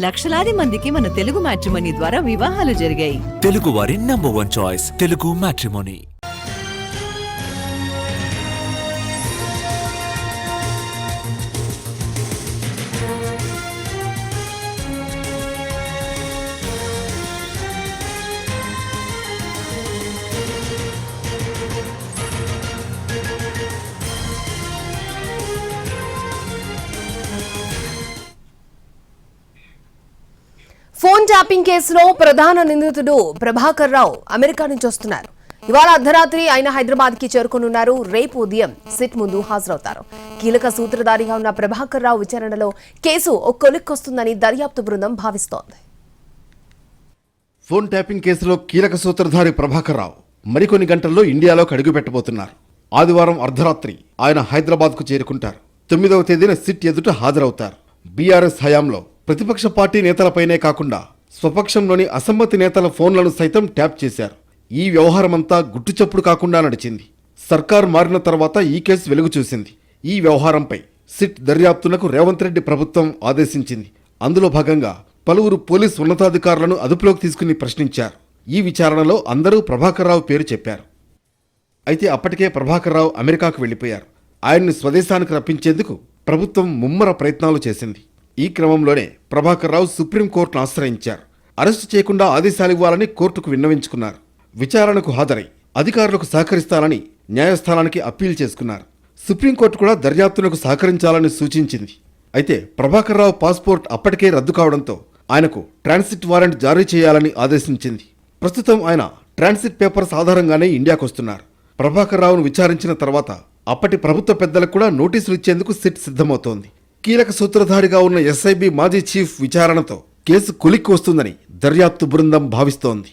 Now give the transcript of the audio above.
లక్షలాది మందికి మన తెలుగు మ్యాట్రిమోనీ ద్వారా వివాహాలు జరిగాయి. తెలుగు వారి number 1 choice Telugu matrimony. Phone tapping కేసులో ప్రధాన నిందితుడు ప్రభాకర్ రావు అమెరికా నుంచి వస్తున్నారు. ఇవాళ అర్ధరాత్రి ఆయన హైదరాబాద్ కి చేరుకోనున్నారు. రేపు ఉదయం సిట్ ముందు హాజరవుతారు. కీలక సూత్రధారిగా ఉన్న ప్రభాకర్ రావు విచారణలో కేసు ఒక కొలిక్కొస్తుందని దర్యాప్తు బృందం భావిస్తోంది. ఫోన్ ట్యాపింగ్ కేసులో కీలక సూత్రధారి ప్రభాకర్ రావు మరికొన్ని గంటల్లో ఇండియాలోకి అడుగుపెట్టబోతున్నారు. ఆదివారం అర్ధరాత్రి ఆయన హైదరాబాద్ కు చేరుకుంటారు. 9వ తేదీన సిట్ ఎదుట హాజరవుతారు. బీఆర్ఎస్ హయాంలో ప్రతిపక్ష పార్టీ నేతలపైనే కాకుండా స్వపక్షంలోని అసమ్మతి నేతల ఫోన్లను సైతం ట్యాప్ చేశారు. ఈ వ్యవహారమంతా గుట్టుచప్పుడు కాకుండా నడిచింది. సర్కార్ మారిన తర్వాత ఈ కేసు వెలుగు చూసింది. ఈ వ్యవహారంపై సిట్ దర్యాప్తునకు రేవంత్ రెడ్డి ప్రభుత్వం ఆదేశించింది. అందులో భాగంగా పలువురు పోలీస్ ఉన్నతాధికారులను అదుపులోకి తీసుకుని ప్రశ్నించారు. ఈ విచారణలో అందరూ ప్రభాకర్ రావు పేరు చెప్పారు. అయితే అప్పటికే ప్రభాకర్ రావు అమెరికాకు వెళ్లిపోయారు. ఆయన్ని స్వదేశానికి రప్పించేందుకు ప్రభుత్వం ముమ్మర ప్రయత్నాలు చేసింది. ఈ క్రమంలోనే ప్రభాకర్ రావు సుప్రీంకోర్టును ఆశ్రయించారు. అరెస్టు చేయకుండా ఆదేశాలివ్వాలని కోర్టుకు విన్నవించుకున్నారు. విచారణకు హాజరై అధికారులకు సహకరిస్తానని న్యాయస్థానానికి అప్పీల్ చేసుకున్నారు. సుప్రీంకోర్టు కూడా దర్యాప్తునకు సహకరించాలని సూచించింది. అయితే ప్రభాకర్ రావు పాస్పోర్ట్ అప్పటికే రద్దు కావడంతో ఆయనకు ట్రాన్సిట్ వారెంట్ జారీ చేయాలని ఆదేశించింది. ప్రస్తుతం ఆయన ట్రాన్సిట్ పేపర్స్ ఆధారంగానే ఇండియాకొస్తున్నారు. ప్రభాకర్ రావును విచారించిన తర్వాత అప్పటి ప్రభుత్వ పెద్దలకు కూడా నోటీసులు ఇచ్చేందుకు సిట్ సిద్ధమవుతోంది. కీలక సూత్రధారిగా ఉన్న ఎస్ఐబి మాజీ చీఫ్ విచారణతో కేసు కొలిక్కి వస్తుందని దర్యాప్తు బృందం భావిస్తోంది.